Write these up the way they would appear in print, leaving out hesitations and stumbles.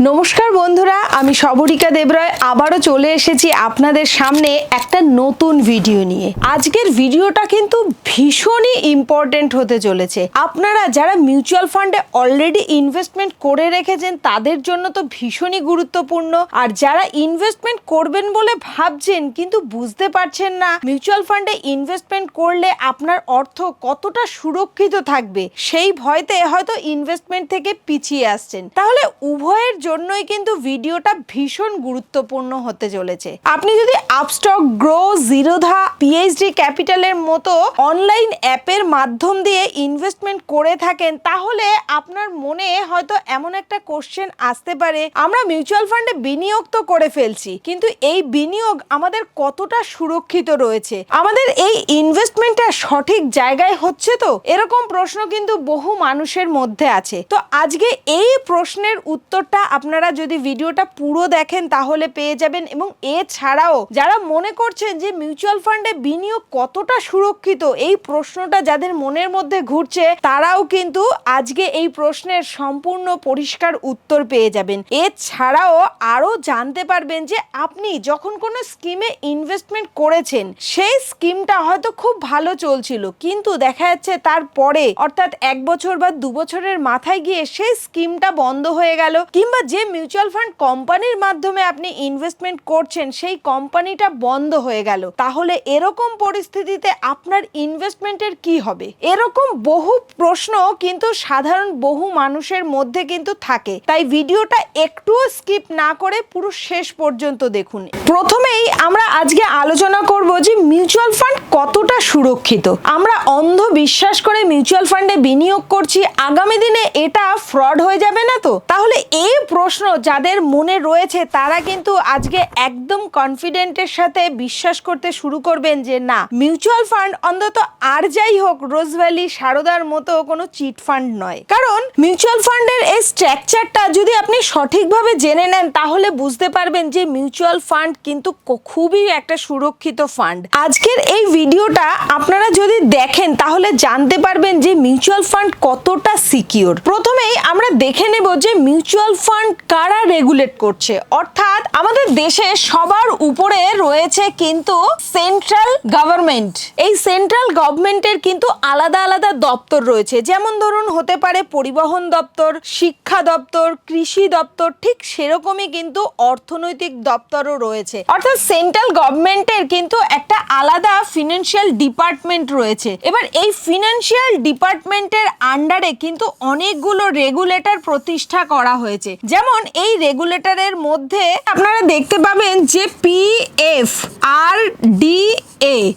নমস্কার বন্ধুরা, আমি সবরিকা দেবরায় আবারও চলে এসেছি আপনাদের সামনে একটা নতুন ভিডিও নিয়ে। আজকের ভিডিওটা কিন্তু ভীষণই ইম্পর্টেন্ট হতে চলেছে। আপনারা যারা মিউচুয়াল ফান্ডে অলরেডি ইনভেস্টমেন্ট করে রেখেছেন তাদের জন্য তো ভীষণই গুরুত্বপূর্ণ, আর যারা ইনভেস্টমেন্ট করবেন বলে ভাবছেন কিন্তু বুঝতে পারছেন না মিউচুয়াল ফান্ডে ইনভেস্টমেন্ট করলে আপনার অর্থ কতটা সুরক্ষিত থাকবে, সেই ভয়তে হয়তো ইনভেস্টমেন্ট থেকে পিছিয়ে আসছেন, তাহলে উভয়ের জন্যই কিন্তু ভিডিওটা ভীষণ গুরুত্বপূর্ণ হতে চলেছে। আপনি যদি আপস্টক, গ্রো, জিরোধা, পিএইচডি ক্যাপিটালের মতো অনলাইন অ্যাপের মাধ্যম দিয়ে ইনভেস্টমেন্ট করে থাকেন, তাহলে আপনার মনে হয়তো এমন একটা কোশ্চেন আসতে পারে, আমরা মিউচুয়াল ফান্ডে বিনিয়োগ তো করে ফেলছি, কিন্তু এই বিনিয়োগ আমাদের কতটা সুরক্ষিত রয়েছে, আমাদের এই ইনভেস্টমেন্টটা সঠিক জায়গায় হচ্ছে তো? এরকম প্রশ্ন কিন্তু বহু মানুষের মধ্যে আছে। তো আজকে এই প্রশ্নের উত্তরটা আপনারা যদি ভিডিওটা পুরো দেখেন তাহলে পেয়ে যাবেন। এবং এছাড়াও যারা মনে করছেন যে মিউচুয়াল ফান্ডে বিনিয়োগ কতটা সুরক্ষিত, এই প্রশ্নটা যাদের মনের মধ্যে ঘুরছে, তারাও কিন্তু আজকে এই প্রশ্নের সম্পূর্ণ পরিষ্কার উত্তর পেয়ে যাবেন। এছাড়াও আরো জানতে পারবেন যে আপনি যখন কোনো স্কিমে ইনভেস্টমেন্ট করেছেন, সেই স্কিমটা হয়তো খুব ভালো চলছিল, কিন্তু দেখা যাচ্ছে তারপরে অর্থাৎ 1 বছর বা 2 বছরের মাথায় গিয়ে সেই স্কিমটা বন্ধ হয়ে গেল, কিংবা যে মিউচুয়াল ফান্ড কোম্পানির মাধ্যমে আপনি ইনভেস্টমেন্ট করছেন সেই কোম্পানিটা বন্ধ হয়ে গেল, তাহলে এরকম পরিস্থিতিতে আপনার ইনভেস্টমেন্টের কি হবে? এরকম বহু প্রশ্ন কিন্তু সাধারণ বহু মানুষের মধ্যে কিন্তু থাকে, তাই ভিডিওটা একটুও স্কিপ না করে পুরো শেষ পর্যন্ত দেখুন। প্রথমেই আমরা আজকে আলোচনা করব যে মিউচুয়াল ফান্ড কতটা সুরক্ষিত। আমরা অন্ধ বিশ্বাস করে মিউচুয়াল ফান্ডে বিনিয়োগ করছি, আগামী দিনে এটা ফ্রড হয়ে যাবে না তো? তাহলে এই প্রশ্ন যাদের মনে রয়েছে তারা কিন্তু আজকে একদম কনফিডেন্টের সাথে বিশ্বাস করতে শুরু করবেন যে না, মিউচুয়াল ফান্ড অন্তত আর যাই হোক রোজ ভ্যালি, সারদার মতো কোনো চিট ফান্ড নয়। কারণ মিউচুয়াল ফান্ডের এই স্ট্রাকচারটা যদি আপনি সঠিকভাবে জেনে নেন তাহলে বুঝতে পারবেন যে মিউচুয়াল ফান্ড কিন্তু খুবই একটা সুরক্ষিত ফান্ড। আজকের এই ভিডিওটা আপনারা যদি দেখেন তাহলে জানতে পারবেন যে মিউচুয়াল ফান্ড কতটা সিকিউর। প্রথমেই আমরা দেখে নেব যে মিউচুয়াল ফান্ড কারা রেগুলেট করছে। অর্থাৎ আমাদের দেশে সবার উপরে রয়েছে কিন্তু সেন্ট্রাল গভর্নমেন্ট। এই সেন্ট্রাল গভর্নমেন্টের কিন্তু আলাদা আলাদা দপ্তর রয়েছে, যেমন ধরুন হতে পারে পরিবহন দপ্তর, শিক্ষা দপ্তর, কৃষি দপ্তর, ঠিক সেরকমই কিন্তু অর্থনৈতিক দপ্তরও রয়েছে। অর্থাৎ সেন্ট্রাল গভর্নমেন্টের কিন্তু একটা আলাদা ফিনান্সিয়াল ডিপার্টমেন্ট রয়েছে। এবার এই ফিনান্সিয়াল ডিপার্টমেন্টের আন্ডারে কিন্তু অনেকগুলো রেগুলেটর প্রতিষ্ঠা করা হয়েছে। যেমন এই রেগুলেটরের মধ্যে আপনারা দেখতে পাবেন যে PFRDA,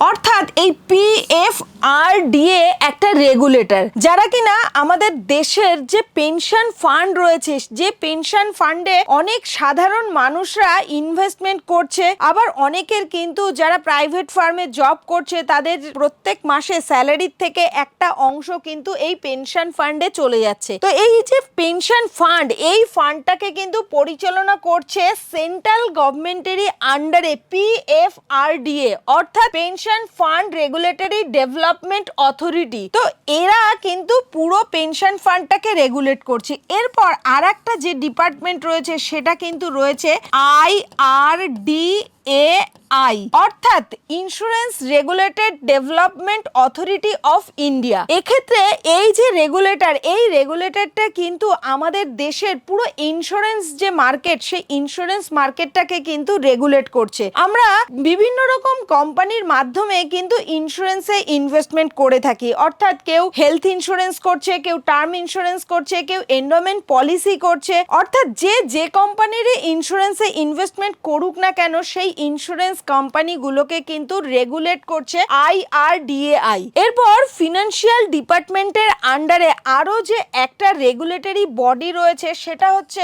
অর্থাৎ এই PFRDA একটা রেগুলেটর, যারা কিনা আমাদের দেশের যে পেনশন ফান্ড রয়েছে, যে পেনশন ফান্ডে অনেক সাধারণ মানুষরা ইনভেস্টমেন্ট করছে, আবার অনেকের কিন্তু যারা প্রাইভেট ফার্মে জব করছে তাদের প্রত্যেক মাসে স্যালারির থেকে একটা অংশ কিন্তু এই পেনশন ফান্ডে চলে যাচ্ছে। তো এই যে পেনশন ফান্ড, এই ফান্ডটাকে কিন্তু পরিচালনা করছে সেন্ট্রাল গভর্নমেন্টেরই আন্ডারে PFRDA, অর্থাৎ pension fund regulatory development authority. তো এরা কিন্তু পুরো পেনশন ফান্ডটাকে রেগুলেট করছে। এরপর আরেকটা যে ডিপার্টমেন্ট রয়েছে সেটা কিন্তু রয়েছে IRDAI, অর্থাৎ insurance regulated development authority of India. এক্ষেত্রে এই যে রেগুলেটর, এই রেগুলেটরটা কিন্তু আমাদের দেশের পুরো ইন্স্যুরেন্স যে মার্কেট, সেই ইন্স্যুরেন্স মার্কেটটাকে কিন্তু রেগুলেট করছে। আমরা বিভিন্ন রকম কোম্পানির মাধ্যমে কিন্তু ইন্স্যুরেন্সে ইনভেস্টমেন্ট করে থাকি, অর্থাৎ কেউ হেলথ ইন্স্যুরেন্স করছে, কেউ টার্ম ইন্স্যুরেন্স করছে, কেউ এন্ডোমেন্ট পলিসি করছে। অর্থাৎ যে কোম্পানির ইন্স্যুরেন্সে ইনভেস্টমেন্ট করুক না কেন, সেই ইন্স্যুরেন্স কোম্পানিগুলোকে কিন্তু রেগুলেট করছে IRDAI। এরপর ফিনান্সিয়াল ডিপার্টমেন্টের আন্ডারে আরো যে একটা রেগুলেটরি বডি রয়েছে সেটা হচ্ছে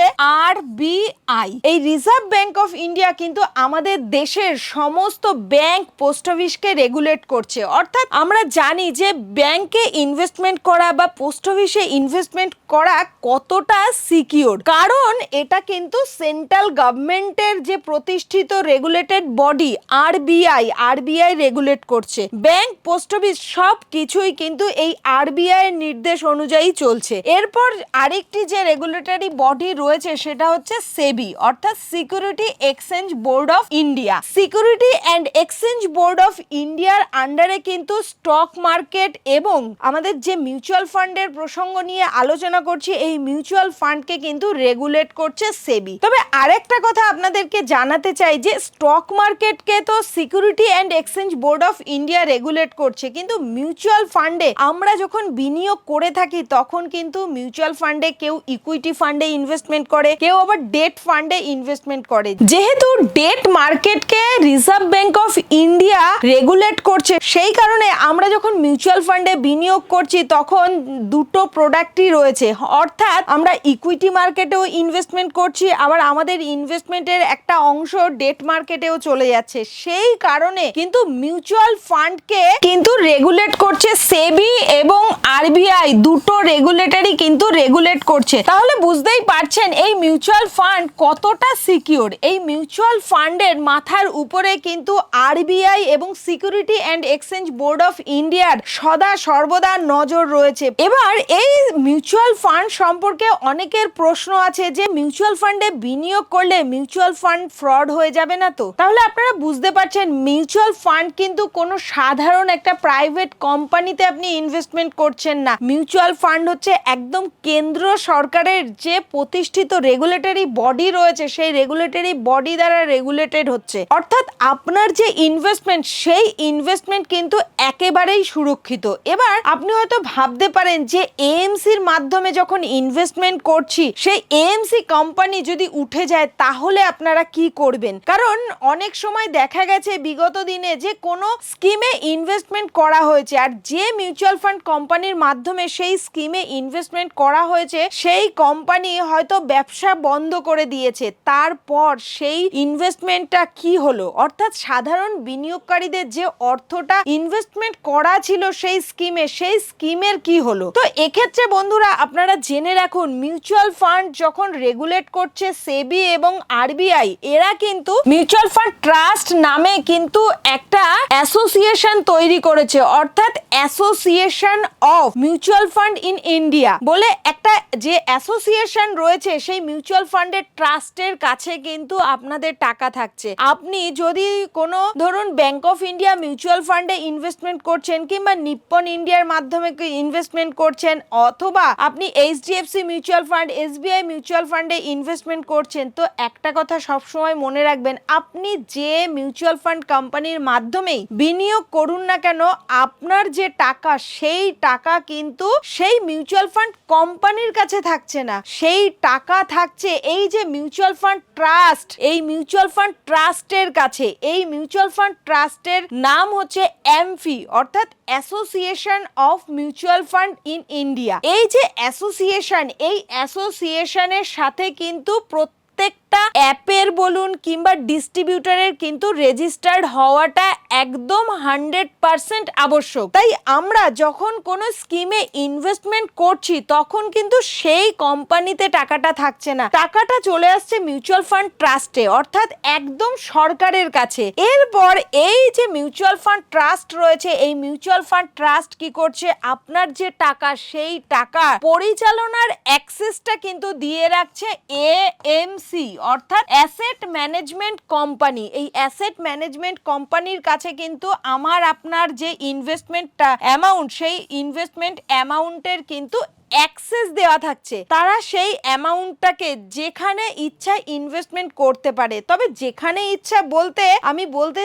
RBI। এই রিজার্ভ ব্যাংক অফ ইন্ডিয়া কিন্তু আমাদের দেশের সমস্ত ব্যাংক, পোস্ট অফিসকে রেগুলেট করছে। অর্থাৎ আমরা জানি যে ব্যাংকে ইনভেস্টমেন্ট করা বা পোস্ট অফিসে ইনভেস্টমেন্ট করা কতটা সিকিউর, কারণ এটা কিন্তু সেন্ট্রাল গভর্নমেন্টের যে প্রতিষ্ঠিত রেগুলেটেড বডি, আরবিআই রেগুলেট করছে। ব্যাংক, পোস্ট অফিস সব কিছুই কিন্তু এই আরবিআই এর নির্দেশ অনুযায়ী চলছে। এরপর আরেকটি যে রেগুলেটরি বডি রয়েছে সেটা হচ্ছে সেবি, অর্থাৎ security exchange board of India. Security and exchange board of ইন্ডিয়ার আন্ডারে কিন্তু স্টক মার্কেট এবং আমাদের যে মিউচুয়াল ফান্ডের প্রসঙ্গ নিয়ে আলোচনা করছি, এই মিউচুয়াল ফান্ডকে কিন্তু রেগুলেট করছে সেবি। তবে আরেকটা কথা আপনাদেরকে জানাতে চাই যে স্টক মার্কেটকে তো security and exchange board of India regulate করছে, কিন্তু মিউচুয়াল ফান্ডে আমরা যখন বিনিয়োগ করে থাকি তখন কিন্তু মিউচুয়াল ফান্ডে কেউ ইকুইটি ফান্ডে ইনভেস্টমেন্ট করে, কেউ আবার ডেট ফান্ডে ইনভেস্টমেন্ট করে। যেহেতু ডেট মার্কেটকে reserve bank of India regulate করছে, সেই কারণে আমরা যখন মিউচুয়াল ফান্ডে বিনিয়োগ করছি তখন দুটো প্রোডাক্টই রয়েছে, অর্থাৎ আমরা ইকুইটি মার্কেটেও ইনভেস্টমেন্ট করছি, আবার আমাদের ইনভেস্টমেন্টের একটা অংশ ডেট মার্কেটেও চলে যাচ্ছে। সেই কারণে কিন্তু মিউচুয়াল ফান্ডকে কিন্তু রেগুলেট করছে সেবি এবং আরবিআই, দুটো রেগুলেটরি কিন্তু রেগুলেট করছে। তাহলে বুঝতেই পারছেন এই মিউচুয়াল ফান্ড কতটা সিকিউর। এই মিউচুয়াল ফান্ডের মাথার উপরে কিন্তু আরবিআই এবং security and exchange board of ইন্ডিয়ার সদা সর্বদা নজর রয়েছে। এবার এই মিউচুয়াল ফান্ড সম্পর্কে অনেকের প্রশ্ন আছে যে মিউচুয়াল ফান্ডে বিনিয়োগ করলে মিউচুয়াল ফান্ড ফ্রড হয়ে যাবে না তো? তাহলে আপনারা বুঝতে পারছেন মিউচুয়াল ফান্ড কিন্তু কোনো সাধারণ একটা প্রাইভেট কোম্পানিতে আপনি ইনভেস্টমেন্ট করছেন না। মিউচুয়াল ফান্ড হচ্ছে একদম কেন্দ্র সরকারের যে প্রতিষ্ঠিত রেগুলেটরি বডি রয়েছে, সেই রেগুলেটরি বডি দ্বারা রেগুলেটেড হচ্ছে। অর্থাৎ আপনার যে ইনভেস্টমেন্ট, সেই ইনভেস্টমেন্ট কিন্তু একেবারেই সুরক্ষিত। এবার আপনি হয়তো ভাবতে পারেন যে এএমসির মাধ্যমে যখন ইনভেস্টমেন্ট করছি, সেই এএমসি কোম্পানি যদি উঠে যায় তাহলে আপনারা কি করবেন? কারণ অনেক সময় দেখা গেছে বিগত দিনে যে কোনো স্কিমে ইনভেস্টমেন্ট করা হয়েছে, আর যে মিউচুয়াল ফান্ড কোম্পানির মাধ্যমে সেই স্কিমে ইনভেস্টমেন্ট করা হয়েছে সেই কোম্পানি হয়তো ব্যবসা বন্ধ করে দিয়েছে। তারপর সেই ইনভেস্টমেন্টটা কি হলো? অর্থাৎ সাধারণ বিনিয়োগকারীদের যে অর্থটা ইনভেস্টমেন্ট করা ছিল সেই স্কিমে, সেই স্কিমের কি হলো? তো এক্ষেত্রে বন্ধুরা আপনারা জেনে রাখুন, মিউচুয়াল ফান্ড যখন রেগুলেট করছে সেবি এবং আরবিআই, এরা কিন্তু মিউচুয়াল ফান্ড ট্রাস্ট নামে কিন্তু একটা অ্যাসোসিয়েশন তৈরি করেছে, অর্থাৎ association of mutual fund in India বলে একটা যে অ্যাসোসিয়েশন রয়েছে, সেই মিউচুয়াল ফান্ডের ট্রাস্টের কাছে কিন্তু আপনাদের টাকা থাকছে। আপনি যদি কোনো ধরুন ব্যাংক অফ ইন্ডিয়া মিউচুয়াল ফান্ডে ইনভেস্টমেন্ট করছেন, কিংবা নিপ্পন ইন্ডিয়ার মাধ্যমে ইনভেস্টমেন্ট করছেন, অথবা আপনি HDFC mutual fund, SBI mutual ফান্ডে ইনভেস্টমেন্ট করছেন, তো একটা কথা সবসময় মনে রাখবেন, আপনি যে মিউচুয়াল ফান্ড কোম্পানির মাধ্যমেই বিনিয়োগ করুন না কেন, আপনার যে টাকা, সেই টাকা কিন্তু সেই মিউচুয়াল ফান্ড কোম্পানির কাছে থাকছে না, সেই টাকা থাকছে এই যে মিউচুয়াল ফান্ড ট্রাস্ট, এই মিউচুয়াল ফান্ড ট্রাস্টের কাছে। এই মিউচুয়াল ফান্ড ট্রাস্টের নাম হচ্ছে এমফি, অর্থাৎ association of mutual fund in India. এই যে অ্যাসোসিয়েশন, এই অ্যাসোসিয়েশনের সাথে কিন্তু প্রত্যেকটা অ্যাপের বলুন কিংবা ডিস্ট্রিবিউটরের কিন্তু রেজিস্টার্ড হওয়াটা একদম 100% আবশ্যক। তাই আমরা যখন কোনো স্কিমে ইনভেস্টমেন্ট করছি তখন কিন্তু সেই কোম্পানিতে টাকাটা থাকছে না, টাকাটা চলে আসছে মিউচুয়াল ফান্ড ট্রাস্টে, অর্থাৎ একদম সরকারের কাছে। এরপর এই যে মিউচুয়াল ফান্ড ট্রাস্ট রয়েছে, এই মিউচুয়াল ফান্ড ট্রাস্ট কি করছে, আপনার যে টাকা, সেই টাকা পরিচালনার অ্যাক্সেসটা কিন্তু দিয়ে রাখছে এএমসি, অর্থাৎ অ্যাসেট ম্যানেজমেন্ট কোম্পানি। এই অ্যাসেট ম্যানেজমেন্ট কোম্পানির কাছে কিন্তু আমার আপনার যে ইনভেস্টমেন্টটা অ্যামাউন্ট, সেই ইনভেস্টমেন্ট অ্যামাউন্টের কিন্তু অ্যাক্সেস দেওয়া থাকছে। তারা সেই অ্যামাউন্টটাকে যেখানে ইচ্ছা ইনভেস্টমেন্ট করতে পারে। তবে যেখানে ইচ্ছা বলতে আমি বলতে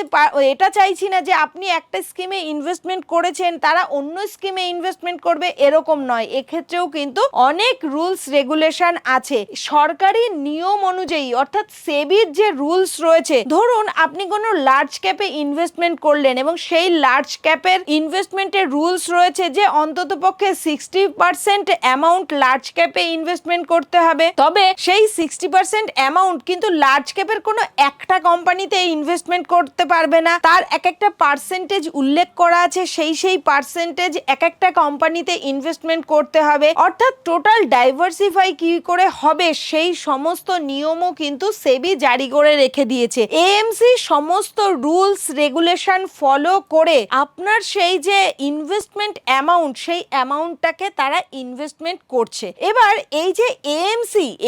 এটা চাইছি না যে আপনি একটা স্কিমে ইনভেস্টমেন্ট করেছেন, তারা অন্য স্কিমে ইনভেস্টমেন্ট করবে, এরকম নয়। এক্ষেত্রেও কিন্তু অনেক রুলস রেগুলেশন আছে সরকারি নিয়ম অনুযায়ী, অর্থাৎ সেবির যে রুলস রয়েছে। ধরুন আপনি কোনো লার্জ ক্যাপে ইনভেস্টমেন্ট করলেন এবং সেই লার্জ ক্যাপের ইনভেস্টমেন্টের রুলস রয়েছে যে অন্ততপক্ষে 60% অ্যামাউন্ট লার্জ ক্যাপে ইনভেস্টমেন্ট করতে হবে, তবে সেই 60% অ্যামাউন্ট কিন্তু লার্জ ক্যাপের কোনো একটা কোম্পানিতে ইনভেস্টমেন্ট করতে পারবে না। তার এক একটা পার্সেন্টেজ উল্লেখ করা আছে, সেই পার্সেন্টেজ এক একটা কোম্পানিতে ইনভেস্টমেন্ট করতে হবে। অর্থাৎ টোটাল ডাইভার্সিফাই কি করে হবে সেই সমস্ত নিয়মও কিন্তু সেবি জারি করে রেখে দিয়েছে। এএমসি সমস্ত রুলস রেগুলেশন ফলো করে আপনার সেই যে ইনভেস্টমেন্ট অ্যামাউন্ট, সেই অ্যামাউন্টটাকে তারা ইনভেস্টমেন্ট করছে। এবার এই যে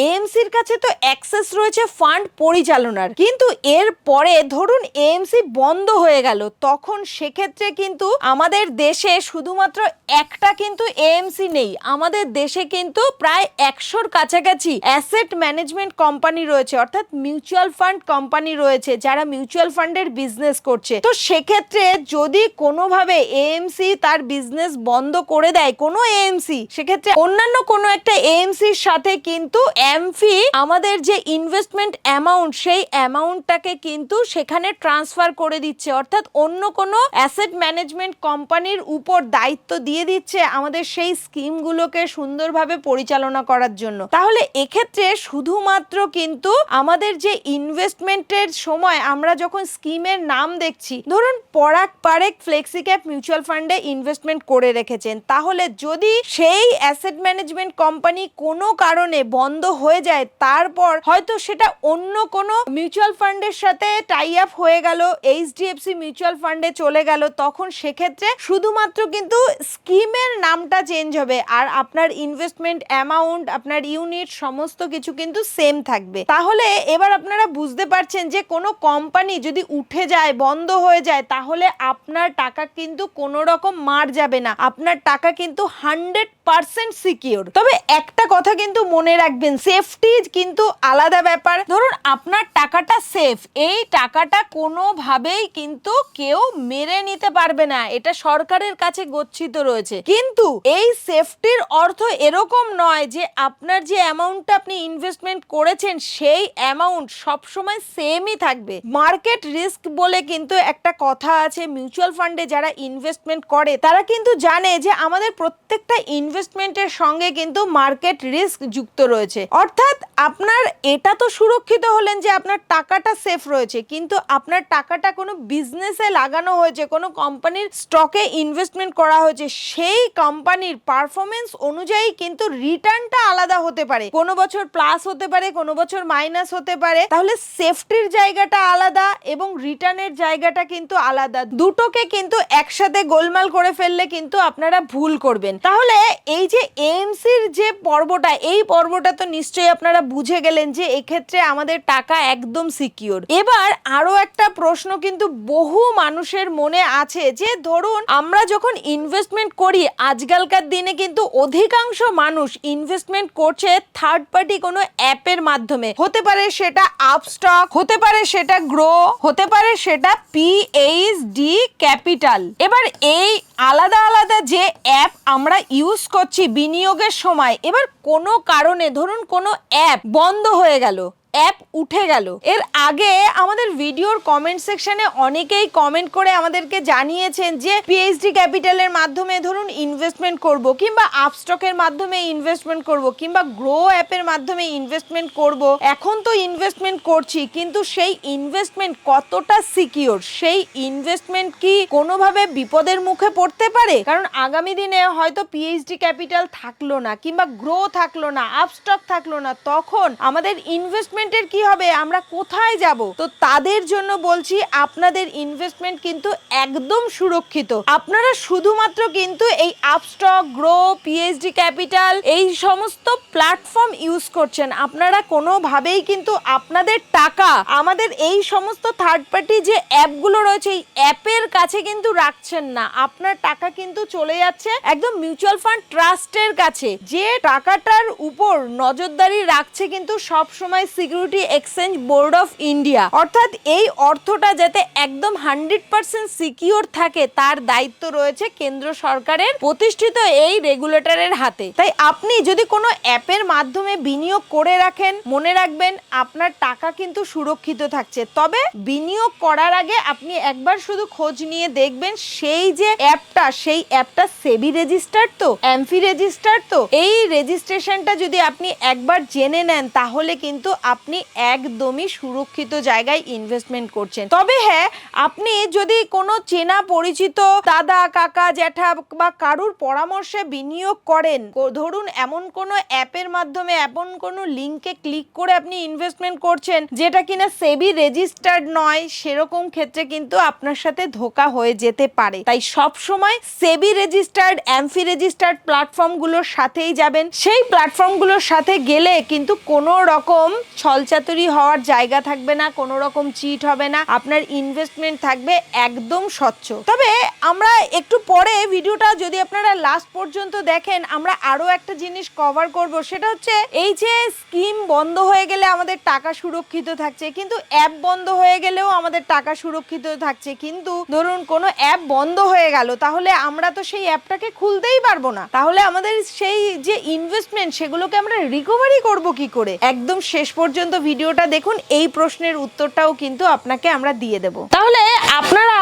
এএমসির কাছে তো অ্যাক্সেস রয়েছে ফান্ড পরিচালনার, কিন্তু এর পরে ধরুন এএমসি বন্ধ হয়ে গেল, তখন সেক্ষেত্রে কিন্তু আমাদের দেশে শুধুমাত্র একটা কিন্তু এএমসি নেই, আমাদের দেশে কিন্তু প্রায় 100-র কাছাকাছি অ্যাসেট ম্যানেজমেন্ট কোম্পানি রয়েছে, অর্থাৎ মিউচুয়াল ফান্ড কোম্পানি রয়েছে যারা মিউচুয়াল ফান্ডের বিজনেস করছে। তো সেক্ষেত্রে যদি কোনোভাবে এএমসি তার বিজনেস বন্ধ করে দেয় কোনো এএমসি, সেক্ষেত্রে অন্যান্য কোনো একটা এএমসির সাথে কিন্তু এমফি আমাদের যে ইনভেস্টমেন্ট অ্যামাউন্ট, সেই অ্যামাউন্টটাকে কিন্তু সেখানে ট্রান্সফার করে দিচ্ছে, অর্থাৎ অন্য কোনো অ্যাসেট ম্যানেজমেন্ট কোম্পানির উপর দায়িত্ব দিয়ে দিচ্ছে আমাদের সেই স্কিমগুলোকে সুন্দরভাবে পরিচালনা করার জন্য। তাহলে এক্ষেত্রে শুধুমাত্র কিন্তু আমাদের যে ইনভেস্টমেন্টের সময় আমরা যখন স্কিমের নাম দেখছি, ধরুন পরাগ পারেখ ফ্লেক্সিক্যাপ মিউচুয়াল ফান্ডে ইনভেস্টমেন্ট করে রেখেছেন, তাহলে যদি সেই অ্যাসেট ম্যানেজমেন্ট কোম্পানি কোনো কারণে বন্ধ হয়ে যায়, তারপর হয়তো সেটা অন্য কোনো মিউচুয়াল ফান্ডের সাথে টাই আপ হয়ে গেল, এইচডিএফসি মিউচুয়াল ফান্ডে চলে গেল, তখন সেক্ষেত্রে শুধুমাত্র কিন্তু স্কিমের নামটা চেঞ্জ হবে, আর আপনার ইনভেস্টমেন্ট অ্যামাউন্ট, আপনার ইউনিট সমস্ত কিছু কিন্তু সেম থাকবে। তাহলে এবার আপনারা বুঝতে পারছেন যে কোনো কোম্পানি যদি উঠে যায়, বন্ধ হয়ে যায়, তাহলে আপনার টাকা কিন্তু কোনো রকম মার যাবে না, আপনার টাকা কিন্তু 100% সিকিউর। তবে একটা কথা কিন্তু মনে রাখবেন, সেফটি কিন্তু আলাদা ব্যাপার। ধরুন আপনার টাকাটা সেফ, এই টাকাটা কোনোভাবেই কিন্তু কেউ মেরে নিতে পারবে না, এটা সরকারের কাছে গচ্ছিত রয়েছে। কিন্তু এই সেফটির অর্থ এরকম নয় যে আপনার যে অ্যামাউন্টটা আপনি ইনভেস্টমেন্ট করেছেন সেই অ্যামাউন্ট সবসময় সেমই থাকবে। মার্কেট রিস্ক বলে কিন্তু একটা কথা আছে, মিউচুয়াল ফান্ডে যারা ইনভেস্টমেন্ট করে তারা কিন্তু জানে যে আমাদের প্রত্যেকটা ইনভেস্টমেন্টের সঙ্গে কিন্তু মার্কেট রিস্ক যুক্ত রয়েছে। অর্থাৎ আপনার এটা তো সুরক্ষিত হলেন যে আপনার টাকাটা সেফ রয়েছে, কিন্তু আপনার টাকাটা কোনো বিজনেসে লাগানো হয়েছে, কোনো কোম্পানির স্টকে ইনভেস্টমেন্ট করা হয়েছে, সেই কোম্পানির পারফরমেন্স অনুযায়ী কিন্তু রিটার্নটা আলাদা হতে পারে, কোনো বছর প্লাস হতে পারে, কোনো বছর মাইনাস হতে পারে। তাহলে সেফটির জায়গাটা আলাদা এবং রিটার্নের জায়গাটা কিন্তু আলাদা, দুটোকে কিন্তু একসাথে গোলমাল করে ফেললে কিন্তু আপনারা ভুল করবেন। তাহলে এই যে এএমসির যে পর্বটা, এই পর্বটা তো নিশ্চয়ই আপনারা বুঝে গেলেন যে এক্ষেত্রে আমাদের টাকা একদম সিকিউর। এবার আরো একটা প্রশ্ন কিন্তু বহু মানুষের মনে আছে যে ধরুন আমরা যখন ইনভেস্টমেন্ট করি, আজকালকার দিনে কিন্তু অধিকাংশ মানুষ ইনভেস্টমেন্ট করছে থার্ড পার্টি কোনো অ্যাপের মাধ্যমে, হতে পারে সেটা আপস্টক, হতে পারে সেটা গ্রো, হতে পারে সেটা পিএইচডি ক্যাপিটাল। এবার এই আলাদা আলাদা যে অ্যাপ আমরা ইউজ করছি বিনিয়োগের সময়, এবার কোনো কারণে ধরুন কোনো অ্যাপ বন্ধ হয়ে গেল, অ্যাপ উঠে গেল, এর আগে আমাদের ভিডিওর কমেন্ট সেকশনে অনেকেই কমেন্ট করে আমাদেরকে জানিয়েছেন যে পিএইচডি ক্যাপিটালের মাধ্যমে ধরুন ইনভেস্টমেন্ট করব, কিংবা আপস্টকের মাধ্যমে ইনভেস্টমেন্ট করব, কিংবা গ্রো অ্যাপের মাধ্যমে ইনভেস্টমেন্ট করব। এখন তো ইনভেস্টমেন্ট করছি, কিন্তু সেই ইনভেস্টমেন্ট কতটা সিকিউর, সেই ইনভেস্টমেন্ট কি কোনোভাবে বিপদের মুখে পড়তে পারে? কারণ আগামী দিনে হয়তো পিএইচডি ক্যাপিটাল থাকলো না, কিংবা গ্রো থাকলো না, আপস্টক থাকলো না, তখন আমাদের ইনভেস্টমেন্টের কি হবে, আমরা কোথায় যাব? তো তাদের জন্য বলছি আপনাদের ইনভেস্টমেন্ট কিন্তু একদম সুরক্ষিত। আপনারা শুধুমাত্র কিন্তু এই আপস্টক, গ্রো, পিএইচডি ক্যাপিটাল এই সমস্ত প্ল্যাটফর্ম ইউজ করছেন, আপনারা কোনোভাবেই কিন্তু আপনাদের টাকা আমাদের এই সমস্ত থার্ড পার্টি যে অ্যাপগুলো রয়েছে এই অ্যাপের কাছে কিন্তু রাখছেন না, আপনার টাকা কিন্তু চলে যাচ্ছে একদম মিউচুয়াল ফান্ড ট্রাস্টের কাছে, যে টাকাটার উপর নজরদারি রাখছে কিন্তু সব সময় security exchange board of India, অর্থাৎ এই অর্থটা যাতে একদম 100% সিকিউর থাকে তার দায়িত্ব রয়েছে কেন্দ্র সরকারের প্রতিষ্ঠিত এই রেগুলেটরের হাতে। তাই আপনি যদি কোনো অ্যাপের মাধ্যমে বিনিয়োগ করে রাখেন, মনে রাখবেন আপনার টাকা কিন্তু সুরক্ষিত থাকছে। তবে বিনিয়োগ করার আগে আপনি একবার শুধু খোঁজ নিয়ে দেখবেন সেই যে অ্যাপটা, সেই অ্যাপটা সেবি রেজিস্টার্ড তো, এমফি রেজিস্টার্ড তো। এই রেজিস্ট্রেশনটা যদি আপনি একবার জেনে নেন তাহলে কিন্তু আপনি একদমই সুরক্ষিত জায়গায় ইনভেস্টমেন্ট করছেন। তবে হ্যাঁ, আপনি যদি কোনো চেনা পরিচিত দাদা, কাকা, জ্যাঠা বা কারুর পরামর্শে বিনিয়োগ করেন, ধরুন এমন কোনো অ্যাপের মাধ্যমে এমন কোনো লিঙ্কে ক্লিক করে আপনি ইনভেস্টমেন্ট করছেন যেটা কিনা সেবি রেজিস্টার্ড নয়, সেরকম ক্ষেত্রে কিন্তু আপনার সাথে ধোঁকা হয়ে যেতে পারে। তাই সব সময় সেবি রেজিস্টার্ড, এমফি রেজিস্টার্ড প্ল্যাটফর্মগুলোর সাথেই যাবেন। সেই প্ল্যাটফর্মগুলোর সাথে গেলে কিন্তু কোনো রকম ছলচাতুরি হওয়ার জায়গা থাকবে না, কোনো রকম চিট হবে না, আপনার ইনভেস্টমেন্ট থাকবে একদম স্বচ্ছ। তবে আমরা একটু পরে ভিডিওটা যদি আপনারা লাস্ট পর্যন্ত দেখেন, আমরা আরো একটা জিনিস কভার করব, সেটা হচ্ছে এই যে স্কিম বন্ধ হয়ে গেলে আমাদের টাকা সুরক্ষিত থাকছে, কিন্তু অ্যাপ বন্ধ হয়ে গেলেও আমাদের টাকা সুরক্ষিত থাকছে। কিন্তু ধরুন কোনো অ্যাপ বন্ধ হয়ে গেল, তাহলে আমরা তো সেই অ্যাপটাকে খুলতেই পারবো না, তাহলে আমাদের সেই যে ইনভেস্টমেন্ট সেগুলোকে আমরা রিকভারি করব কি করে? একদম শেষ পর্যন্ত ভিডিওটা দেখুন, এই প্রশ্নের উত্তরটাও কিন্তু আপনাকে আমরা দিয়ে দেব। তাহলে আপনারা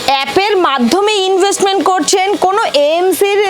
অ্যাপের মাধ্যমে ইনভেস্টমেন্ট করছেন, কোনো এএমসির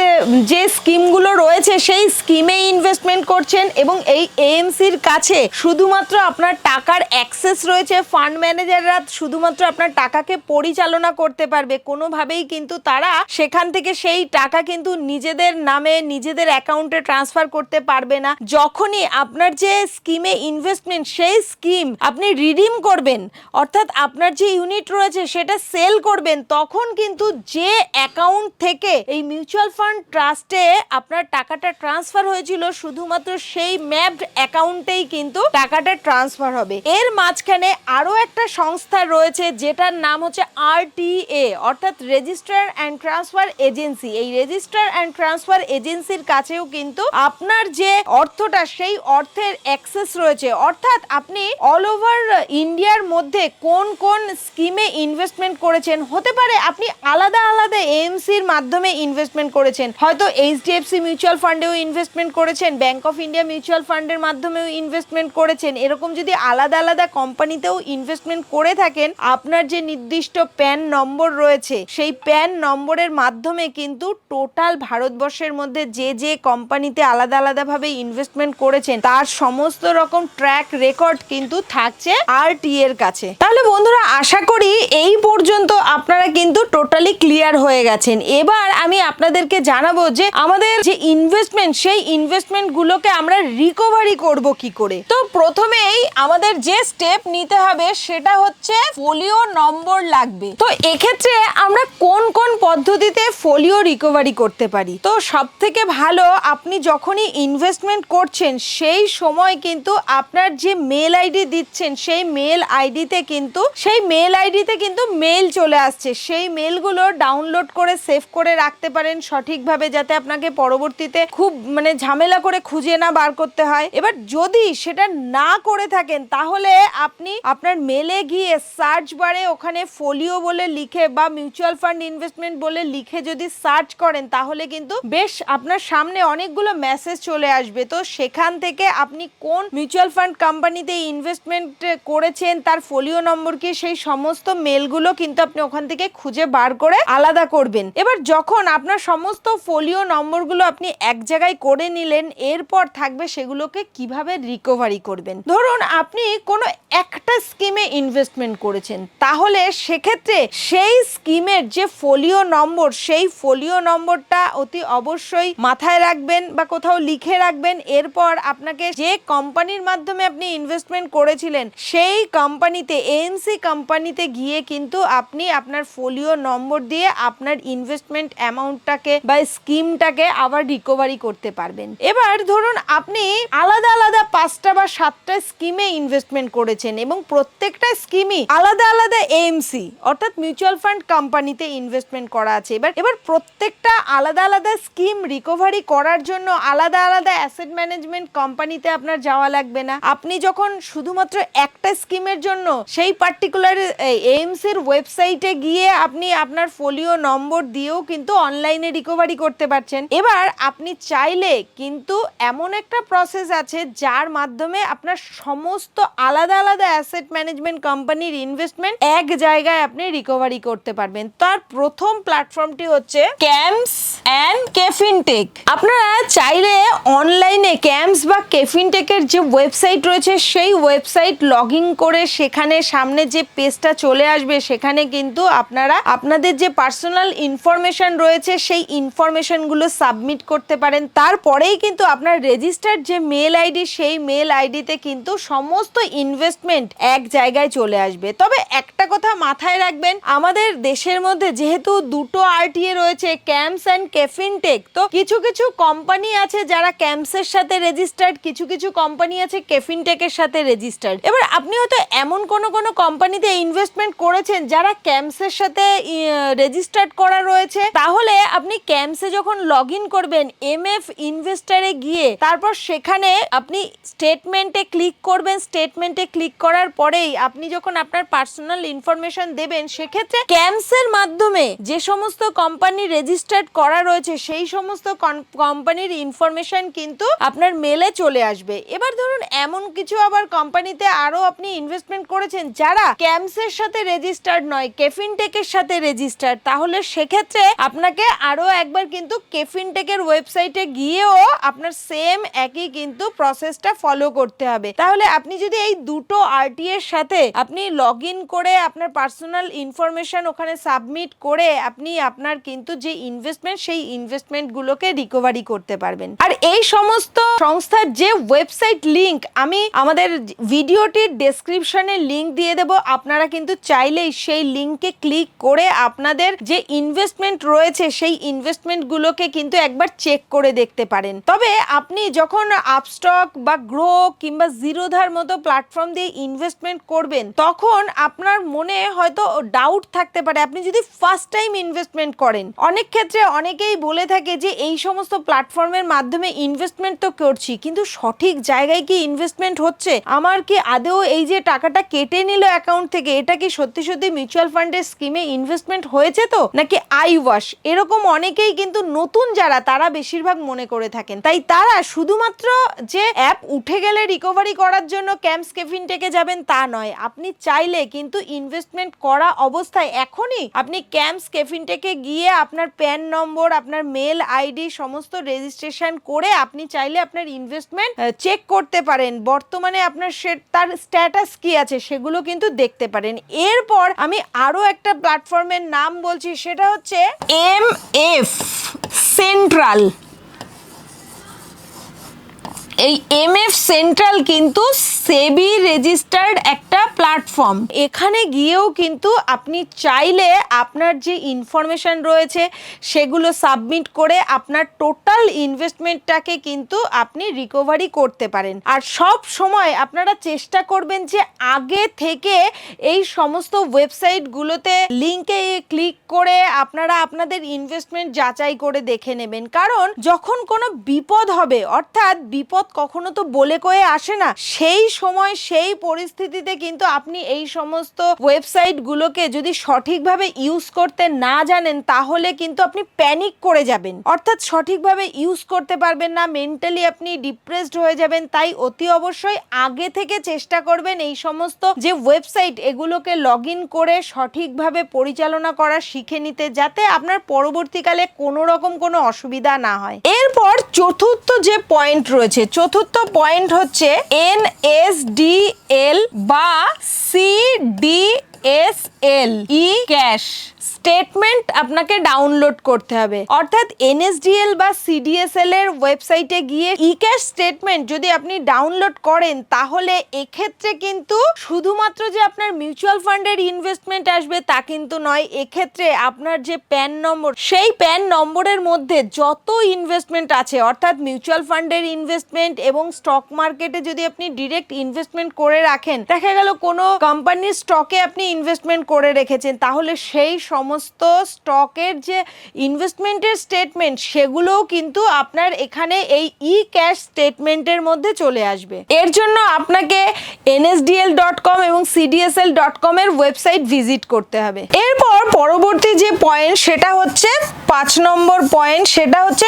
যে স্কিমগুলো রয়েছে সেই স্কিমে ইনভেস্টমেন্ট করছেন এবং এই এএমসির কাছে শুধুমাত্র আপনার টাকার অ্যাক্সেস রয়েছে, ফান্ড ম্যানেজাররা শুধুমাত্র আপনার টাকাকে পরিচালনা করতে পারবে, কোনোভাবেই কিন্তু তারা সেখান থেকে সেই টাকা কিন্তু নিজেদের নামে, নিজেদের অ্যাকাউন্টে ট্রান্সফার করতে পারবে না। যখনই আপনার যে স্কিমে ইনভেস্টমেন্ট, সেই স্কিম আপনি রিডিম করবেন, অর্থাৎ আপনার যে ইউনিট রয়েছে সেটা সেল করবেন, তখন কিন্তু যে অ্যাকাউন্ট থেকে এই মিউচুয়াল ফান্ড ট্রাস্টে আপনার টাকাটা ট্রান্সফার হয়েছিল, শুধুমাত্র সেই ম্যাপড অ্যাকাউন্টেই কিন্তু টাকাটা ট্রান্সফার হবে। এর মাঝখানে আরো একটা সংস্থা রয়েছে যেটার নাম হচ্ছে আরটিএ, অর্থাৎ রেজিস্ট্রার অ্যান্ড ট্রান্সফার এজেন্সি। এই রেজিস্ট্রার অ্যান্ড ট্রান্সফার এজেন্সির কাছেও কিন্তু আপনার যে অর্থটা, সেই অর্থের অ্যাক্সেস রয়েছে, অর্থাৎ আপনি অল ওভার ইন্ডিয়ার মধ্যে কোন কোন স্কিমে ইনভেস্টমেন্ট করেছেন। হতে পারে আপনি আলাদা আলাদা এএমসির মাধ্যমে ইনভেস্টমেন্ট করেছেন, হয়তো এইচডিএফসি মিউচুয়াল ফান্ডেও ইনভেস্টমেন্ট করেছেন, ব্যাংক অফ ইন্ডিয়া মিউচুয়াল ফান্ডের মাধ্যমেও ইনভেস্টমেন্ট করেছেন। এরকম যদি আলাদা আলাদা কোম্পানিতেও ইনভেস্টমেন্ট করে থাকেন, আপনার যে নির্দিষ্ট প্যান নম্বর রয়েছে, সেই প্যান নম্বরের মাধ্যমে কিন্তু টোটাল ভারতবর্ষের মধ্যে যে যে কোম্পানিতে আলাদা আলাদাভাবে ইনভেস্টমেন্ট করেছেন তার সমস্ত রকম ট্র্যাক রেকর্ড কিন্তু থাকছে আরটিএ এর কাছে। তাহলে বন্ধুরা, আশা করি এই পর্যন্ত আপনারা কিন্তু টোটালি ক্লিয়ার হয়ে গেছেন। এবার আমি আপনাদেরকে জানাবো যে আমাদের যে ইনভেস্টমেন্ট, সেই ইনভেস্টমেন্ট গুলোকে আমরা রিকভারি করব কি করে। তো প্রথমেই আমাদের যে স্টেপ নিতে হবে সেটা হচ্ছে ফোলিও নম্বর লাগবে। তো এক্ষেত্রে আমরা কোন কোন পদ্ধতিতে ফোলিও রিকভারি করতে পারি? তো সব থেকে ভালো, আপনি যখনই ইনভেস্টমেন্ট করছেন সেই সময় কিন্তু আপনার যে মেল আইডি দিচ্ছেন, সেই মেল আইডিতে কিন্তু মেল চলে আসছে। সেই মেলগুলো ডাউনলোড করে সেভ করে রাখতে পারেন সঠিকভাবে, যাতে আপনাকে পরবর্তীতে খুব ঝামেলা করে খুঁজে না বার করতে হয়। এবার যদি সেটা না করে থাকেন, তাহলে আপনি আপনার মেলে গিয়ে সার্চ বারে ওখানে ফোলিও বলে লিখে বা মিউচুয়াল ফান্ড ইনভেস্টমেন্ট বলে লিখে যদি সার্চ করেন, তাহলে কিন্তু বেশ আপনার সামনে অনেকগুলো মেসেজ চলে আসবে। তো সেখান থেকে আপনি কোন মিউচুয়াল ফান্ড কোম্পানিতে ইনভেস্টমেন্ট করেছেন, তার ফোলিও নম্বর কি, সেই সমস্ত মেলগুলো কিন্তু আপনি ওখান থেকে খুঁজে বার করে আলাদা করবেন। এবার যখন আপনার সমস্ত ফোলিও নম্বরগুলো আপনি এক জায়গায় করে নিলেন, এরপর থাকবে সেগুলোকে কিভাবে রিকভারি করবেন। ধরুন আপনি কোনো একটা স্কিমে ইনভেস্টমেন্ট করেছেন, তাহলে সেক্ষেত্রে সেই স্কিমের যে ফোলিও নম্বর, সেই ফোলিও নম্বরটা অতি অবশ্যই মাথায় রাখবেন বা কোথাও লিখে রাখবেন। এরপর আপনাকে যে কোম্পানির মাধ্যমে আপনি ইনভেস্টমেন্ট করেছিলেন, সেই কোম্পানিতে, এএমসি কোম্পানিতে গিয়ে কিন্তু আপনি আপনার ফোলিও নম্বর দিয়ে আপনার ইনভেস্টমেন্ট অ্যামাউন্টটাকে বা স্কিমটাকে আবার রিকভারি করতে পারবেন। এবার ধরুন আপনি আলাদা আলাদা 5টা বা 7টা স্কিমে ইনভেস্টমেন্ট করেছেন এবং প্রত্যেকটা স্কিমই আলাদা আলাদা এএমসি, অর্থাৎ মিউচুয়াল ফান্ড কোম্পানিতে ইনভেস্টমেন্ট করা আছে। এবার প্রত্যেকটা আলাদা আলাদা স্কিম রিকভারি করার জন্য আলাদা আলাদা অ্যাসেট ম্যানেজমেন্ট কোম্পানিতে আপনার যাওয়া লাগবে না। আপনি যখন শুধুমাত্র একটা স্কিমের জন্য সেই পার্টিকুলার এইমস এর ওয়েবসাইটে গিয়ে আপনি আপনার ফোলিও নম্বর দিয়েও কিন্তু অনলাইনে রিকভারি করতে পারছেন। এবার আপনি চাইলে কিন্তু এমন একটা প্রসেস আছে যার মাধ্যমে আপনার সমস্ত আলাদা আলাদা অ্যাসেট ম্যানেজমেন্ট কোম্পানির ইনভেস্টমেন্ট এক জায়গায় আপনি রিকভারি করতে পারবেন। তার প্রথম প্ল্যাটফর্মটি হচ্ছে ক্যামস অ্যান্ড কেফিনটেক। আপনারা চাইলে অনলাইনে ক্যামস বা কেফিনটেকের যে ওয়েবসাইট রয়েছে সেই ওয়েবসাইট লগ ইন করে সেখানে সামনে যে পেজটা চলে আসবে সেখানে কিন্তু আপনারা আপনাদের যে পার্সোনাল ইনফরমেশন রয়েছে সেই ইনফরমেশনগুলো সাবমিট করতে পারেন। তারপরেই কিন্তু আপনার রেজিস্টার্ড যে মেল আইডি সেই মেল আইডিতে কিন্তু সমস্ত ইনভেস্টমেন্ট এক জায়গায় চলে আসবে। তবে একটা কথা মাথায় রাখবেন, আমাদের দেশের মধ্যে যেহেতু দুটো আরটিএ রয়েছে, ক্যামস অ্যান্ড কেফিনটেক, তো কিছু কিছু কোম্পানি আছে যারা ক্যামসের সাথে রেজিস্টার্ড, কিছু কিছু কোম্পানি আছে কেফিনটেকের সাথে রেজিস্টার্ড। এবার আপনি হয়তো এমন কোনো কোম্পানিতে ইনভেস্টমেন্ট করেছেন যারা ক্যামসের সাথে রেজিস্টার্ড করা রয়েছে, তাহলে আপনি ক্যামসে যখন লগ ইন করবেন এমএফ ইনভেস্টারে গিয়ে তারপর সেখানে আপনি স্টেটমেন্টে ক্লিক করবেন। স্টেটমেন্টে ক্লিক করার পরেই আপনি যখন আপনার পার্সোনাল ইনফরমেশন দেবেন সেক্ষেত্রে ক্যামসের মাধ্যমে যে সমস্ত কোম্পানি রেজিস্টার্ড করা রয়েছে সেই সমস্ত কোম্পানির ইনফরমেশন কিন্তু আপনার মেলে চলে আসবে। এবার ধরুন এমন কিছু আবার কোম্পানিতে আরো আপনি ইনভেস্টমেন্ট করেছেন যারা ক্যামসের সাথে রেজিস্টার্ড নয়, কেফিনটেকের সাথে রেজিস্টার্ড, তাহলে সেক্ষেত্রে আপনাকে আরো একবার কিন্তু কেফিনটেকের ওয়েবসাইটে গিয়েও আপনার সেম একই কিন্তু প্রসেসটা ফলো করতে হবে। তাহলে আপনি যদি এই দুটো আরটিএ এর সাথে আপনি লগ ইন করে আপনার পার্সোনাল ইনফরমেশন ওখানে সাবমিট করে আপনি আপনার কিন্তু যে ইনভেস্টমেন্ট সেই ইনভেস্টমেন্ট গুলোকে রিকভারি করতে পারবেন। আর এই সমস্ত সংস্থার যে ওয়েবসাইট লিংক আমি আমাদের ভিডিওটির ডেসক্রিপশনে লিংক দিয়ে দেব, আপনারা কিন্তু চাইলেই সেই লিংকে ক্লিক করে আপনাদের যে ইনভেস্টমেন্ট রয়েছে সেই ইনভেস্টমেন্ট গুলোকে কিন্তু একবার চেক করে দেখতে পারেন। তবে আপনি যখন আপস্টক বা গ্রো কিংবা জিরোধার মতো প্ল্যাটফর্ম দিয়ে ইনভেস্টমেন্ট করবেন তখন আপনার মনে হয়তো ডাউট থাকতে পারে। আপনি যদি ফার্স্ট টাইম ইনভেস্টমেন্ট করেন, অনেক ক্ষেত্রে অনেকেই বলে থাকে যে এই সমস্ত প্ল্যাটফর্মের মাধ্যমে ইনভেস্টমেন্ট তো করছি কিন্তু সঠিক জায়গায় কি ইনভেস্টমেন্ট হচ্ছে, আমার কি আদৌ এই যে টাকাটা কেটে নিল অ্যাকাউন্ট থেকে এটা কি সত্যি সত্যি মিউচুয়াল ফান্ডের স্কিমে ইনভেস্টমেন্ট হয়েছে তো নাকি আই ওয়াশ, এরকম অনেকেই কিন্তু নতুন যারা তারা বেশিরভাগ মনে করে থাকেন। তাই তারা শুধুমাত্র যে অ্যাপ উঠে গেলে রিকভারি করার জন্য ক্যামস কেফিনটেকে যাবেন তা নয়, আপনি চাইলে কিন্তু ইনভেস্টমেন্ট করা অবস্থায় এখনই আপনি ক্যামস কেফিনটেকে গিয়ে আপনার প্যান নম্বর, আপনার মেল আইডি সমস্ত রেজিস্ট্রেশন করে আপনি চাইলে আপনার ইনভেস্টমেন্ট চেক করতে পারেন। বর্তমানে আপনার তার স্ট্যাটাস কি আছে সেগুলো কিন্তু দেখতে পারেন। এরপর আমি আরো একটা প্ল্যাটফর্মের নাম বলছি, সেটা হচ্ছে এমএফ সেন্ট্রাল। এই এমএফ সেন্ট্রাল কিন্তু সেবি রেজিস্টার্ড একটা প্ল্যাটফর্ম। এখানে গিয়েও কিন্তু আপনি চাইলে আপনার যে ইনফরমেশন রয়েছে সেগুলো সাবমিট করে আপনার টোটাল ইনভেস্টমেন্টটাকে কিন্তু আপনি রিকভারি করতে পারেন। আর সব সময় আপনারা চেষ্টা করবেন যে আগে থেকে এই সমস্ত ওয়েবসাইটগুলোতে লিংকে ক্লিক করে আপনারা আপনাদের ইনভেস্টমেন্ট যাচাই করে দেখে নেবেন, কারণ যখন কোনো বিপদ হবে, অর্থাৎ বিপদ কখনো তো বলে কয়ে আসে না, সেই সময় সেই পরিস্থিতিতে কিন্তু আপনি এই সমস্ত ওয়েবসাইটগুলোকে যদি সঠিকভাবে ইউজ করতে না জানেন তাহলে কিন্তু আপনি প্যানিক করে যাবেন, অর্থাৎ সঠিকভাবে ইউজ করতে পারবেন না, মেন্টালি আপনি ডিপ্রেসড হয়ে যাবেন। তাই অতি অবশ্যই আগে থেকে চেষ্টা করবেন এই সমস্ত যে ওয়েবসাইট এগুলোকে লগ ইন করে সঠিকভাবে পরিচালনা করা শিখে নিতে, যাতে আপনার পরবর্তীকালে কোনো রকম কোনো অসুবিধা না হয়। এরপর চতুর্থ যে পয়েন্ট রয়েছে, চতুর্থ পয়েন্ট হচ্ছে এনএসডিএল বা সিডিএসএল ই ক্যাশ স্টেটমেন্ট আপনাকে ডাউনলোড করতে হবে। অর্থাৎ এনএসডিএল বা সিডিএসএল এর ওয়েবসাইটে গিয়ে ই ক্যাশ স্টেটমেন্ট যদি আপনি ডাউনলোড করেন তাহলে এক্ষেত্রে কিন্তু শুধুমাত্র যে আপনার মিউচুয়াল ফান্ডের ইনভেস্টমেন্ট আসবে তা কিন্তু নয়, এক্ষেত্রে আপনার যে প্যান নম্বর সেই প্যান নম্বরের মধ্যে যত ইনভেস্টমেন্ট আছে, অর্থাৎ মিউচুয়াল ফান্ডের ইনভেস্টমেন্ট এবং স্টক মার্কেটে যদি আপনি ডিরেক্ট ইনভেস্টমেন্ট করে রাখেন, দেখা গেল কোনো কোম্পানির স্টকে আপনি ইনভেস্টমেন্ট করে রেখেছেন, তাহলে সেই সমস্ত স্টকের যে ইনভেস্টমেন্টের স্টেটমেন্ট সেগুলোও কিন্তু আপনার এখানে এই ই ক্যাশ স্টেটমেন্টের মধ্যে চলে আসবে। এর জন্য আপনাকে nsdl.com এবং cdsl.com এর ওয়েবসাইট ভিজিট করতে হবে। এরপর পরবর্তী যে পয়েন্ট সেটা হচ্ছে 5 নম্বর পয়েন্ট, সেটা হচ্ছে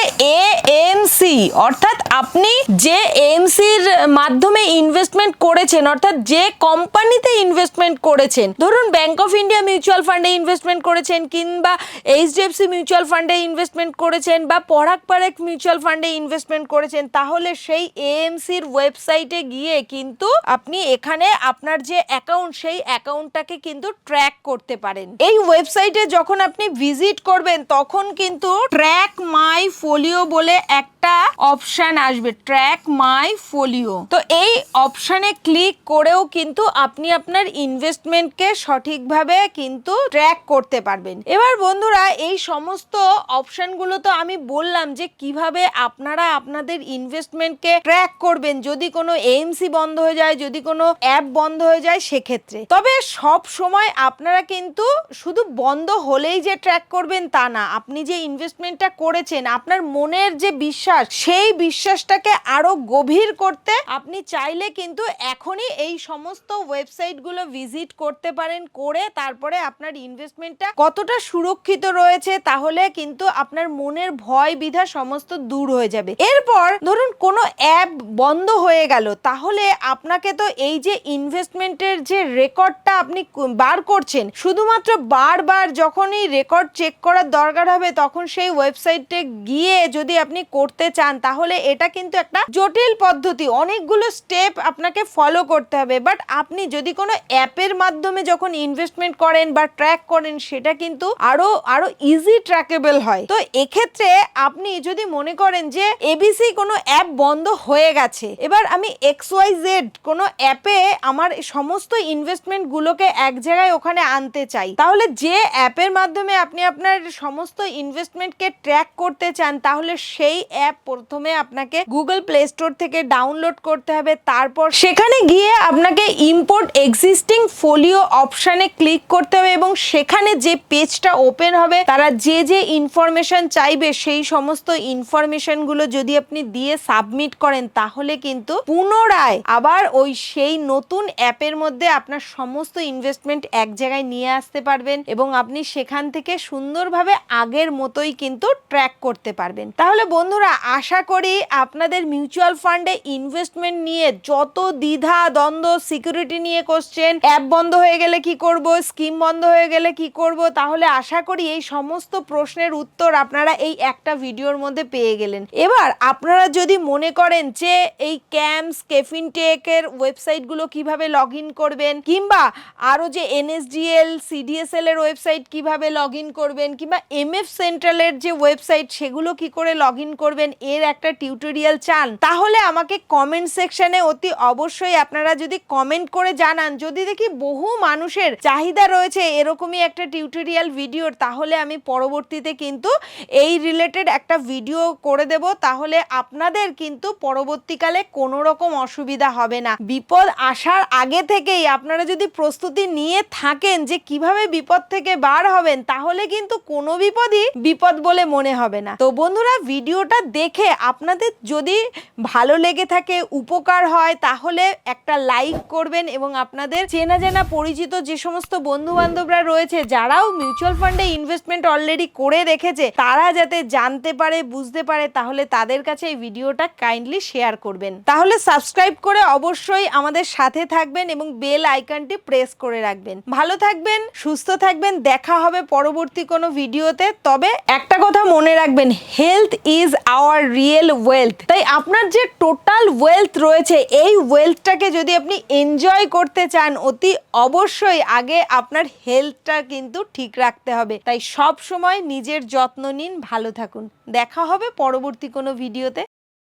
এএমসি, অর্থাৎ আপনি যে এএমসির মাধ্যমে ইনভেস্টমেন্ট করেছেন, অর্থাৎ যে কোম্পানিতে ইনভেস্টমেন্ট করেছেন, ধরুন ব্যাংক অফ ইন্ডিয়া মিউচুয়াল ফান্ডে ইনভেস্টমেন্ট করেছেন, কিংবা এইচডিএফসি মিউচুয়াল ফান্ডে ইনভেস্টমেন্ট করেছেন, বা পরাগ পারেখ মিউচুয়াল ফান্ডে ইনভেস্টমেন্ট করেছেন, তাহলে সেই এএমসির ওয়েবসাইটে গিয়ে কিন্তু আপনি এখানে আপনার যে অ্যাকাউন্ট সেই অ্যাকাউন্টটাকে কিন্তু ট্র্যাক করতে পারেন। এই ওয়েবসাইটে যখন আপনি ভিজিট করবেন তখন কিন্তু ট্র্যাক মাই ফোলিও বলে একটা অপশন আসবে, ট্র্যাক মাই ফোলিও। তো এই অপশনে ক্লিক করেও কিন্তু আপনি আপনার ইনভেস্টমেন্টকে সঠিকভাবে কিন্তু ট্র্যাক করতে পারবেন। এবার বন্ধুরা, এই সমস্ত অপশনগুলো তো আমি বললাম যে কিভাবে আপনারা আপনাদের ইনভেস্টমেন্টকে ট্র্যাক করবেন যদি কোনো এএমসি বন্ধ হয়ে যায়, যদি কোনো অ্যাপ বন্ধ হয়ে যায় সেক্ষেত্রে। তবে সব সময় আপনারা কিন্তু শুধু বন্ধ হলেই যে ট্র্যাক করবেন তা না, আপনি যে ইনভেস্টমেন্টটা করেছেন আপনার মনের যে বিশ্বাস, সেই বিশ্বাসটাকে আরো গভীর করতে আপনি চাইলে কিন্তু এখনই এই সমস্ত ওয়েবসাইটগুলো ভিজিট করতে পারেন, করে তারপরে আপনার ইনভেস্টমেন্টটা কতটা সুরক্ষিত রয়েছে তাহলে কিন্তু আপনার মনের ভয় বিধা সমস্ত দূর হয়ে যাবে। এরপর ধরুন কোনো অ্যাপ বন্ধ হয়ে গেল, তাহলে আপনাকে তো এই যে ইনভেস্টমেন্টের যে রেকর্ডটা আপনি বার করছেন, শুধুমাত্র বারবার যখনই রেকর্ড চেক করার দরকার হবে তখন সেই ওয়েবসাইটে গিয়ে যদি আপনি করতে চান, তাহলে এটা কিন্তু একটা জটিল পদ্ধতি, অনেকগুলো স্টেপ আপনাকে ফলো করতে হবে। বাট আপনি যদি কোনো অ্যাপের মাধ্যমে যখন ইনভেস্টমেন্ট করেন বা ট্র্যাক করেন, সেটা কিন্তু আরো ইজি ট্র্যাকেবল হয়। তো এক্ষেত্রে আপনি যদি মনে করেন যে এবিসি কোনো অ্যাপ বন্ধ হয়ে গেছে, এবার আমি XYZ কোনো অ্যাপে আমার সমস্ত ইনভেস্টমেন্ট গুলোকে এক জায়গায় ওখানে আনতে চাই, তাহলে যে অ্যাপের মাধ্যমে আপনি আপনার সমস্ত ইনভেস্টমেন্টকে ট্র্যাক করতে চান, তাহলে সেই অ্যাপ প্রথমে আপনাকে গুগল প্লে স্টোর থেকে ডাউনলোড করতে হবে। তারপর সেখানে গিয়ে আপনাকে ইম্পোর্ট এক্সিস্টিং ফোলিও অপশনে ক্লিক করতে হবে এবং সেখানে যে পেজটা ওপেন হবে তারা যে যে ইনফরমেশন চাইবে সেই সমস্ত ইনফরমেশন গুলো যদি আপনি দিয়ে সাবমিট করেন, তাহলে কিন্তু পুনরায় আবার ওই সেই নতুন অ্যাপের মধ্যে আপনার সমস্ত ইনভেস্টমেন্ট এক জায়গায় নিয়ে আসতে পারবেন এবং আপনি সেখান থেকে সুন্দরভাবে আগের মতোই কিন্তু ট্র্যাক করতে পারবেন। তাহলে বন্ধুরা, আশা করি আপনাদের মিউচুয়াল ফান্ডে ইনভেস্টমেন্ট নিয়ে যত দ্বিধা দ্বন্দ্ব, সিকিউরিটি নিয়ে কোশ্চেন, অ্যাপ বন্ধ হয়ে গেলে কি করব, স্কিম বন্ধ হয়ে গেলে কি করব, তাহলে আশা করি এই সমস্ত প্রশ্নের উত্তর আপনারা এই একটা ভিডিওর মধ্যে পেয়ে গেলেন। এবার আপনারা যদি মনে করেন যে এই ক্যাম্পস, কেফিনটেক এর ওয়েবসাইটগুলো কিভাবে লগ ইন করবেন, কিংবা আরো যে এনএসডিএল, সিডিএসএল এর ওয়েবসাইট কিভাবে লগ ইন করবেন, কিংবা এমএফ সেন্ট্রালের যে ওয়েবসাইট সেগুলো কি করে লগ ইন করবেন, এর একটা টিউটোরিয়াল চান, তাহলে আমাকে কমেন্ট সেকশনে অতি অবশ্যই আপনারা যদি কমেন্ট করে জানান, যদি দেখি বহু মানুষের চাহিদা রয়েছে এরকমই একটা টিউটোরিয়াল ভিডিওর, তাহলে আমি পরবর্তীতে কিন্তু এই রিলেটেড একটা ভিডিও করে দেব। তাহলে আপনাদের কিন্তু পরবর্তীকালে কোনো রকম অসুবিধা হবে না। বিপদ আসার আগে থেকেই আপনারা যদি প্রস্তুতি নিয়ে থাকেন যে কিভাবে বিপদ থেকে বার হবেন, তাহলে কিন্তু কোনো বিপদই বিপদ বলে মনে হবে না। তো বন্ধুরা, ভিডিওটা দেখে আপনাদের যদি ভালো লেগে থাকে, উপকার হয়, তাহলে একটা লাইক করবেন এবং আপনাদের চেনা জানা পরিচিত যে সমস্ত বন্ধু বান্ধবরা রয়েছে যারাও মিউচুয়াল ফান্ডে ইনভেস্টমেন্ট অলরেডি করে রেখেছে, তারা যাতে জানতে পারে, বুঝতে পারে, তাহলে তাদের কাছে এই ভিডিওটা কাইন্ডলি শেয়ার করবেন। তাহলে সাবস্ক্রাইব করে অবশ্যই আমাদের সাথে থাকবেন এবং বেল আইকনটি প্রেস করে রাখবেন। ভালো থাকবেন, সুস্থ থাকবেন, দেখা হবে পরবর্তী কোনো ভিডিওতে। তবে একটা কথা মনে রাখবেন, health is our real wealth. তাই আপনার যে টোটাল ওয়েলথ রয়েছে, এই ওয়েলথটাকে যদি আপনি এনজয় করতে চান, অতি অবশ্যই আগে আপনার হেলথটা কিন্তু ঠিক রাখতে হবে। তাই সব সময় নিজের যত্ন নিন, ভালো থাকুন। দেখা হবে পরবর্তী কোনো ভিডিওতে।